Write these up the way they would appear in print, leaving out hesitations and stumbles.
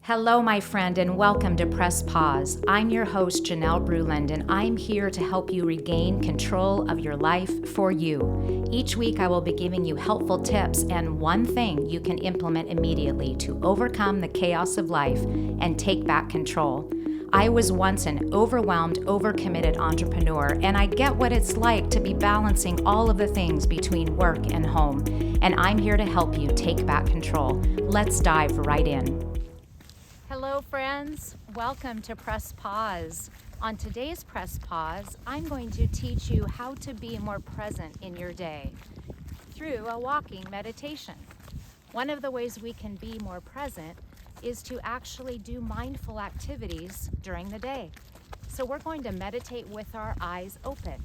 Hello, my friend, and welcome to Press Pause. I'm your host, Janelle Bruland, and I'm here to help you regain control of your life for you. Each week, I will be giving you helpful tips and one thing you can implement immediately to overcome the chaos of life and take back control. I was once an overwhelmed, overcommitted entrepreneur, and I get what it's like to be balancing all of the things between work and home. And I'm here to help you take back control. Let's dive right in. Hello, friends. Welcome to Press Pause. On today's Press Pause, I'm going to teach you how to be more present in your day through a walking meditation. One of the ways we can be more present is to actually do mindful activities during the day. So we're going to meditate with our eyes open.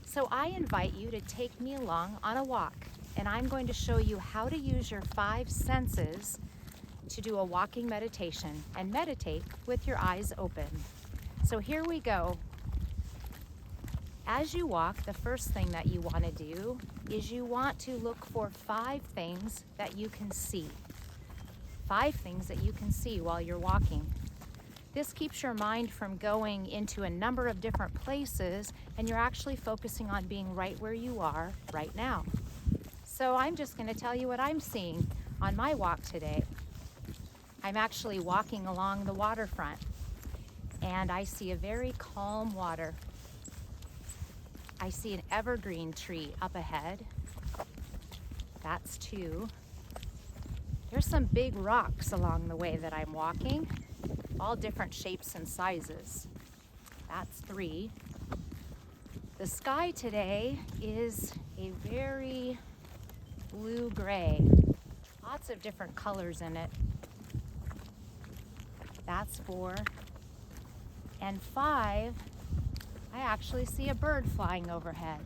So I invite you to take me along on a walk, and I'm going to show you how to use your 5 senses to do a walking meditation and meditate with your eyes open. So here we go. As you walk, the first thing that you want to do is you want to look for 5 things that you can see. 5 things that you can see while you're walking. This keeps your mind from going into a number of different places, and you're actually focusing on being right where you are right now. So I'm just going to tell you what I'm seeing on my walk today. I'm actually walking along the waterfront, and I see a very calm water. I see an evergreen tree up ahead. That's 2. There's some big rocks along the way that I'm walking, all different shapes and sizes. That's 3. The sky today is a very blue-gray, lots of different colors in it. That's 4. And 5, I actually see a bird flying overhead.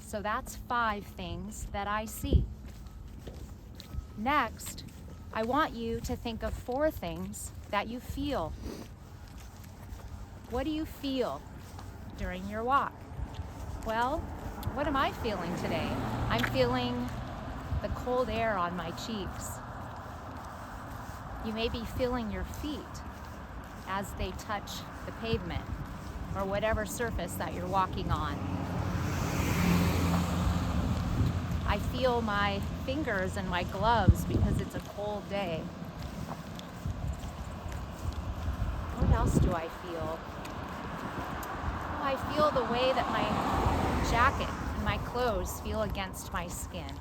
So that's 5 things that I see. Next, I want you to think of 4 things that you feel. What do you feel during your walk? Well, what am I feeling today? I'm feeling the cold air on my cheeks. You may be feeling your feet as they touch the pavement or whatever surface that you're walking on. I feel my fingers and my gloves because it's a cold day. What else do I feel? Oh, I feel the way that my jacket and my clothes feel against my skin.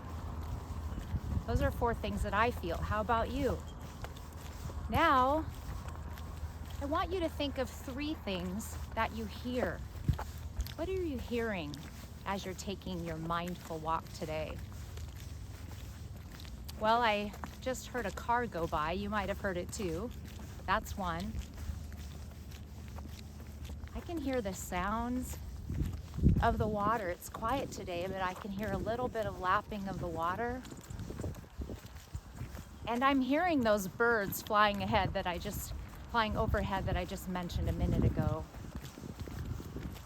Those are 4 things that I feel. How about you? Now, I want you to think of 3 things that you hear. What are you hearing as you're taking your mindful walk today? Well, I just heard a car go by. You might have heard it too. That's 1. I can hear the sounds of the water. It's quiet today, but I can hear a little bit of lapping of the water. And I'm hearing those birds flying overhead that I just mentioned a minute ago.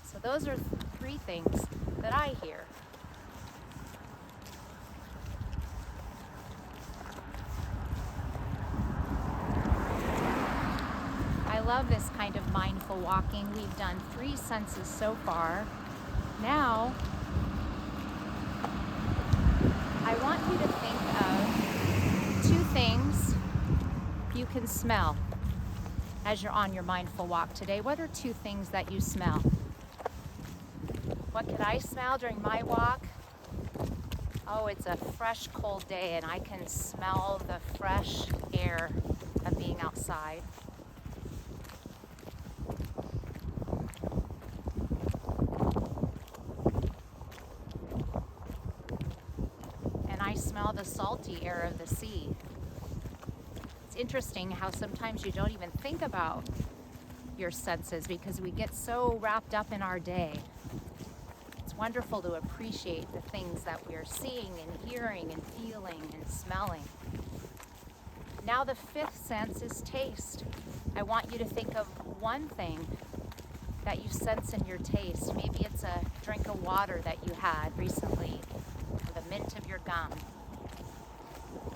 So those are 3 things that I hear. I love this kind of mindful walking. We've done 3 senses so far. Now, I want you to think of 2 things you can smell as you're on your mindful walk today. What are 2 things that you smell? What could I smell during my walk? Oh, it's a fresh, cold day, and I can smell the fresh air of being outside. And I smell the salty air of the sea. It's interesting how sometimes you don't even think about your senses because we get so wrapped up in our day. It's wonderful to appreciate the things that we are seeing and hearing and feeling and smelling. Now the 5th sense is taste. I want you to think of 1 thing that you sense in your taste. Maybe it's a drink of water that you had recently, or the mint of your gum.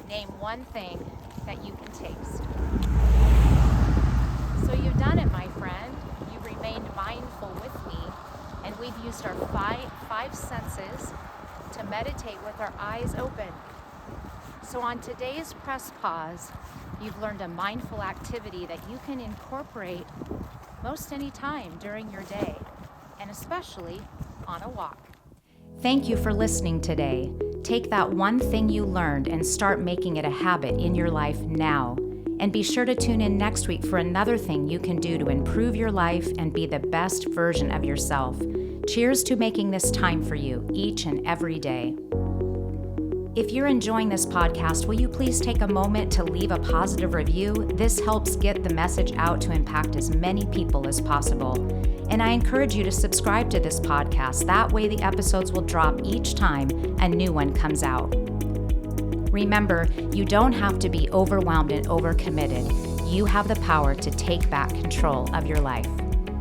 Name 1 thing that you can taste. practices to meditate with our eyes open. So on today's Press Pause, you've learned a mindful activity that you can incorporate most any time during your day, and especially on a walk. Thank you for listening today. Take that one thing you learned and start making it a habit in your life now. And be sure to tune in next week for another thing you can do to improve your life and be the best version of yourself. Cheers to making this time for you each and every day. If you're enjoying this podcast, will you please take a moment to leave a positive review? This helps get the message out to impact as many people as possible. And I encourage you to subscribe to this podcast. That way the episodes will drop each time a new one comes out. Remember, you don't have to be overwhelmed and overcommitted. You have the power to take back control of your life.